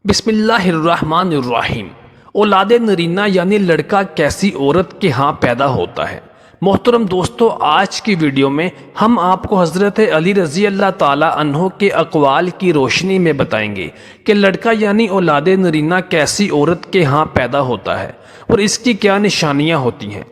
بسم اللہ الرحمن الرحیم۔ اولاد نرینہ یعنی لڑکا کیسی عورت کے ہاں پیدا ہوتا ہے؟ محترم دوستو، آج کی ویڈیو میں ہم آپ کو حضرت علی رضی اللہ تعالی عنہ کے اقوال کی روشنی میں بتائیں گے کہ لڑکا یعنی اولاد نرینہ کیسی عورت کے ہاں پیدا ہوتا ہے اور اس کی کیا نشانیاں ہوتی ہیں۔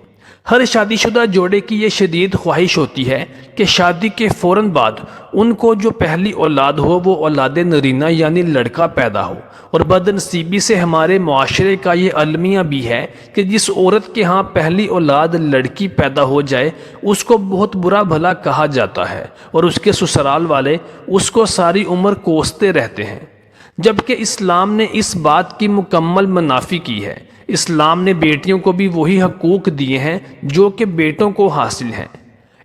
ہر شادی شدہ جوڑے کی یہ شدید خواہش ہوتی ہے کہ شادی کے فوراً بعد ان کو جو پہلی اولاد ہو وہ اولاد نرینہ یعنی لڑکا پیدا ہو، اور بدنصیبی سے ہمارے معاشرے کا یہ المیہ بھی ہے کہ جس عورت کے ہاں پہلی اولاد لڑکی پیدا ہو جائے اس کو بہت برا بھلا کہا جاتا ہے اور اس کے سسرال والے اس کو ساری عمر کوستے رہتے ہیں، جبکہ اسلام نے اس بات کی مکمل منافی کی ہے۔ اسلام نے بیٹیوں کو بھی وہی حقوق دیے ہیں جو کہ بیٹوں کو حاصل ہیں۔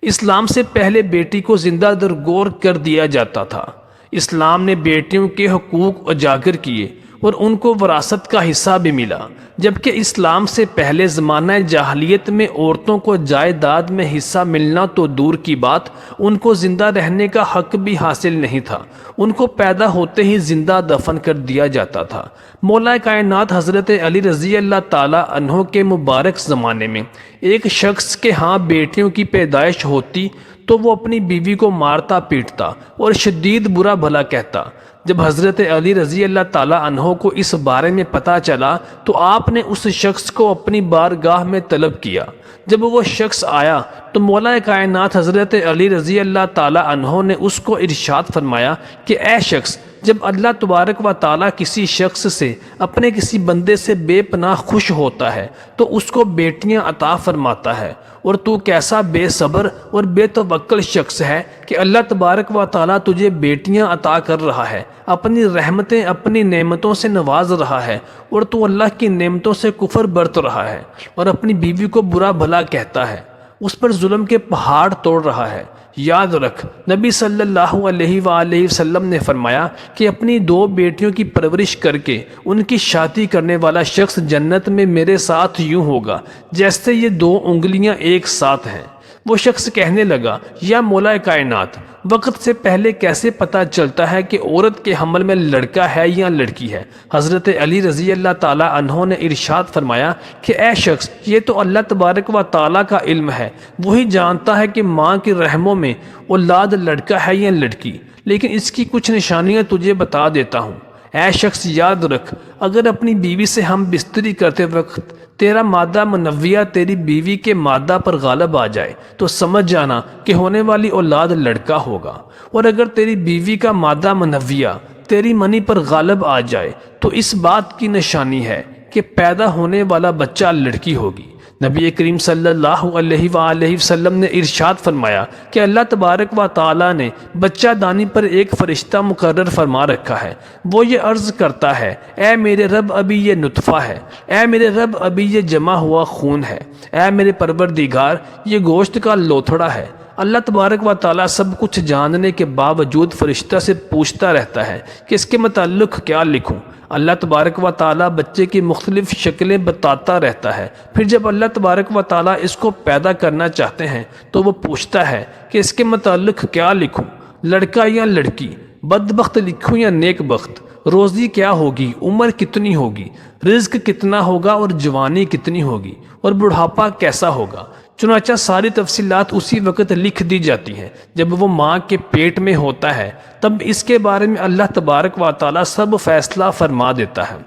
اسلام سے پہلے بیٹی کو زندہ درگور کر دیا جاتا تھا۔ اسلام نے بیٹیوں کے حقوق اجاگر کیے اور ان کو وراثت کا حصہ بھی ملا، جبکہ اسلام سے پہلے زمانہ جاہلیت میں عورتوں کو جائیداد میں حصہ ملنا تو دور کی بات، ان کو زندہ رہنے کا حق بھی حاصل نہیں تھا۔ ان کو پیدا ہوتے ہی زندہ دفن کر دیا جاتا تھا۔ مولا کائنات حضرت علی رضی اللہ تعالی عنہ کے مبارک زمانے میں ایک شخص کے ہاں بیٹیوں کی پیدائش ہوتی تو وہ اپنی بیوی کو مارتا پیٹتا اور شدید برا بھلا کہتا۔ جب حضرت علی رضی اللہ تعالی عنہ کو اس بارے میں پتہ چلا تو آپ نے اس شخص کو اپنی بارگاہ میں طلب کیا۔ جب وہ شخص آیا تو مولا کائنات حضرت علی رضی اللہ تعالی عنہ نے اس کو ارشاد فرمایا کہ اے شخص، جب اللہ تبارک و تعالیٰ کسی شخص سے اپنے کسی بندے سے بے پناہ خوش ہوتا ہے تو اس کو بیٹیاں عطا فرماتا ہے، اور تو کیسا بے صبر اور بے توکل شخص ہے کہ اللہ تبارک و تعالیٰ تجھے بیٹیاں عطا کر رہا ہے، اپنی رحمتیں اپنی نعمتوں سے نواز رہا ہے، اور تو اللہ کی نعمتوں سے کفر برت رہا ہے اور اپنی بیوی کو برا بھلا کہتا ہے، اس پر ظلم کے پہاڑ توڑ رہا ہے۔ یاد رکھ، نبی صلی اللہ علیہ وآلہ وسلم نے فرمایا کہ اپنی دو بیٹیوں کی پرورش کر کے ان کی شادی کرنے والا شخص جنت میں میرے ساتھ یوں ہوگا جیسے یہ دو انگلیاں ایک ساتھ ہیں۔ وہ شخص کہنے لگا، یا مولا کائنات، وقت سے پہلے کیسے پتہ چلتا ہے کہ عورت کے حمل میں لڑکا ہے یا لڑکی ہے؟ حضرت علی رضی اللہ تعالی عنہ نے ارشاد فرمایا کہ اے شخص، یہ تو اللہ تبارک و تعالیٰ کا علم ہے، وہی جانتا ہے کہ ماں کے رحموں میں اولاد لڑکا ہے یا لڑکی، لیکن اس کی کچھ نشانیاں تجھے بتا دیتا ہوں۔ اے شخص، یاد رکھ، اگر اپنی بیوی سے ہم بستری کرتے وقت تیرا مادہ منویہ تیری بیوی کے مادہ پر غالب آ جائے تو سمجھ جانا کہ ہونے والی اولاد لڑکا ہوگا، اور اگر تیری بیوی کا مادہ منویہ تیری منی پر غالب آ جائے تو اس بات کی نشانی ہے کہ پیدا ہونے والا بچہ لڑکی ہوگی۔ نبی کریم صلی اللہ علیہ وآلہ وسلم نے ارشاد فرمایا کہ اللہ تبارک و تعالیٰ نے بچہ دانی پر ایک فرشتہ مقرر فرما رکھا ہے، وہ یہ عرض کرتا ہے، اے میرے رب، ابھی یہ نطفہ ہے، اے میرے رب، ابھی یہ جمع ہوا خون ہے، اے میرے پروردگار، یہ گوشت کا لوتھڑا ہے۔ اللہ تبارک و تعالیٰ سب کچھ جاننے کے باوجود فرشتہ سے پوچھتا رہتا ہے کہ اس کے متعلق کیا لکھوں۔ اللہ تبارک و تعالیٰ بچے کی مختلف شکلیں بتاتا رہتا ہے، پھر جب اللہ تبارک و تعالیٰ اس کو پیدا کرنا چاہتے ہیں تو وہ پوچھتا ہے کہ اس کے متعلق کیا لکھوں، لڑکا یا لڑکی، بدبخت لکھوں یا نیک بخت، روزی کیا ہوگی، عمر کتنی ہوگی، رزق کتنا ہوگا اور جوانی کتنی ہوگی، اور بڑھاپا کیسا ہوگا۔ چنانچہ ساری تفصیلات اسی وقت لکھ دی جاتی ہیں جب وہ ماں کے پیٹ میں ہوتا ہے، تب اس کے بارے میں اللہ تبارک و تعالیٰ سب فیصلہ فرما دیتا ہے۔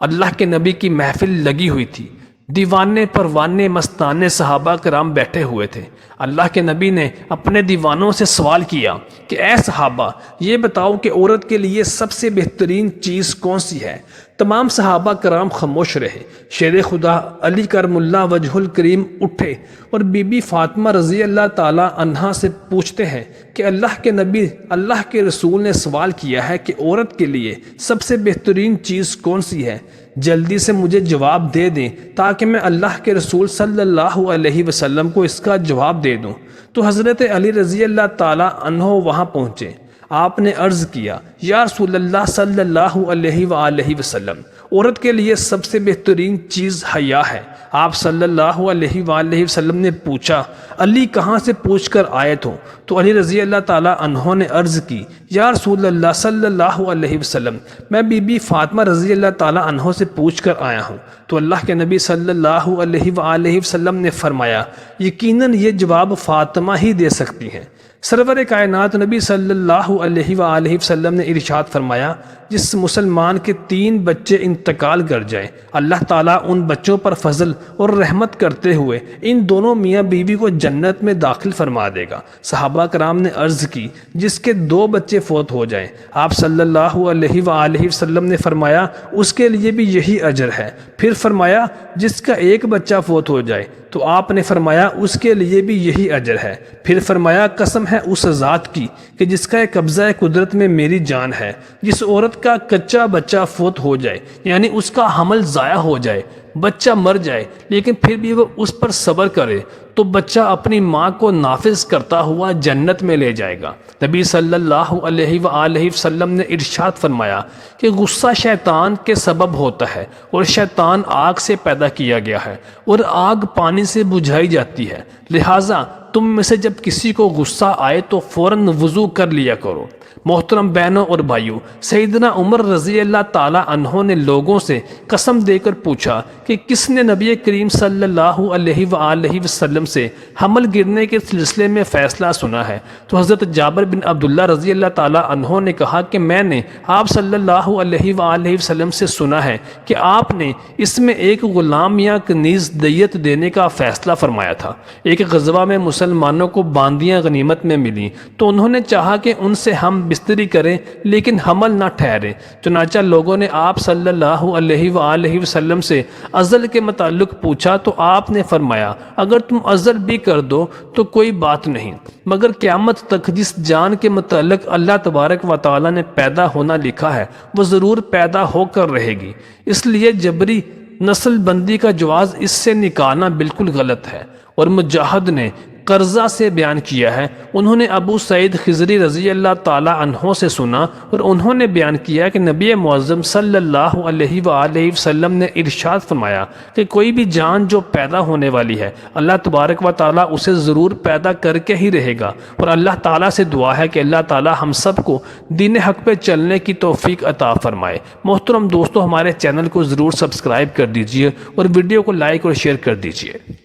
اللہ کے نبی کی محفل لگی ہوئی تھی، دیوانے پروانے مستانے صحابہ کرام بیٹھے ہوئے تھے۔ اللہ کے نبی نے اپنے دیوانوں سے سوال کیا کہ اے صحابہ، یہ بتاؤ کہ عورت کے لیے سب سے بہترین چیز کون سی ہے؟ تمام صحابہ کرام خاموش رہے۔ شیر خدا علی کرم اللہ وجہ الکریم اٹھے اور بی بی فاطمہ رضی اللہ تعالی عنہا سے پوچھتے ہیں کہ اللہ کے نبی، اللہ کے رسول نے سوال کیا ہے کہ عورت کے لیے سب سے بہترین چیز کون سی ہے؟ جلدی سے مجھے جواب دے دیں تاکہ میں اللہ کے رسول صلی اللہ علیہ وسلم کو اس کا جواب دے دوں۔ تو حضرت علی رضی اللہ تعالی عنہ وہاں پہنچے۔ آپ نے عرض کیا یا رسول اللہ صلی اللہ علیہ وآلہ وسلم، عورت کے لیے سب سے بہترین چیز حیا ہے۔ آپ صلی اللہ علیہ وآلہ وسلم نے پوچھا علی کہاں سے پوچھ کر آئے تو علی رضی اللہ تعالی عنہ نے عرض کی یا رسول اللہ صلی اللہ علیہ وسلم، میں بی بی فاطمہ رضی اللہ تعالی عنہ سے پوچھ کر آیا ہوں۔ تو اللہ کے نبی صلی اللہ علیہ وآلہ وسلم نے فرمایا یقیناً یہ جواب فاطمہ ہی دے سکتی ہیں۔ سرور کائنات نبی صلی اللہ علیہ وآلہ وسلم نے ارشاد فرمایا جس مسلمان کے 3 بچے انتقال کر جائیں اللہ تعالیٰ ان بچوں پر فضل اور رحمت کرتے ہوئے ان دونوں میاں بیوی کو جنت میں داخل فرما دے گا۔ صحابہ کرام نے عرض کی جس کے 2 بچے فوت ہو جائیں، آپ صلی اللہ علیہ وآلہ وسلم نے فرمایا اس کے لیے بھی یہی اجر ہے۔ پھر فرمایا جس کا 1 بچہ فوت ہو جائے تو آپ نے فرمایا اس کے لیے بھی یہی اجر ہے۔ پھر فرمایا قسم ہے اس ذات کی کہ جس کا قبضہ قدرت میں میری جان ہے، جس عورت کا کچا بچہ فوت ہو جائے یعنی اس کا حمل ضائع ہو جائے، بچہ مر جائے لیکن پھر بھی وہ اس پر صبر کرے تو بچہ اپنی ماں کو نافذ کرتا ہوا جنت میں لے جائے گا۔ نبی صلی اللہ علیہ وآلہ وسلم نے ارشاد فرمایا کہ غصہ شیطان کے سبب ہوتا ہے اور شیطان آگ سے پیدا کیا گیا ہے اور آگ پانی سے بجھائی جاتی ہے، لہٰذا تم میں سے جب کسی کو غصہ آئے تو فوراً وضو کر لیا کرو۔ محترم بہنوں اور بھائیوں، سیدنا عمر رضی اللہ تعالی عنہ نے لوگوں سے قسم دے کر پوچھا کہ کس نے نبی کریم صلی اللہ علیہ وآلہ وسلم سے حمل گرنے کے سلسلے میں فیصلہ سنا ہے؟ تو حضرت جابر بن عبداللہ رضی اللہ تعالی عنہ نے کہا کہ میں نے آپ صلی اللہ علیہ وآلہ وسلم سے سنا ہے کہ آپ نے اس میں ایک غلام یا کنیز دیت دینے کا فیصلہ فرمایا تھا۔ ایک غزوہ میں مسلمانوں کو باندیاں غنیمت میں ملی تو انہوں نے چاہا کہ ان سے ہم بستری کریں لیکن حمل نہ ٹھہرے، چنانچہ لوگوں نے آپ صلی اللہ علیہ وآلہ وسلم سے عزل کے متعلق پوچھا تو آپ نے فرمایا اگر تم عزل بھی کر دو تو کوئی بات نہیں، مگر قیامت تک جس جان کے متعلق اللہ تبارک و تعالی نے پیدا ہونا لکھا ہے وہ ضرور پیدا ہو کر رہے گی، اس لیے جبری نسل بندی کا جواز اس سے نکالنا بالکل غلط ہے۔ اور مجاہد نے قرضہ سے بیان کیا ہے، انہوں نے ابو سعید خضری رضی اللہ تعالی عنہ سے سنا اور انہوں نے بیان کیا کہ نبی معظم صلی اللہ علیہ وآلہ وسلم نے ارشاد فرمایا کہ کوئی بھی جان جو پیدا ہونے والی ہے اللہ تبارک و تعالیٰ اسے ضرور پیدا کر کے ہی رہے گا، اور اللہ تعالیٰ سے دعا ہے کہ اللہ تعالیٰ ہم سب کو دین حق پہ چلنے کی توفیق عطا فرمائے۔ محترم دوستو، ہمارے چینل کو ضرور سبسکرائب کر دیجئے اور ویڈیو کو لائک اور شیئر کر دیجئے۔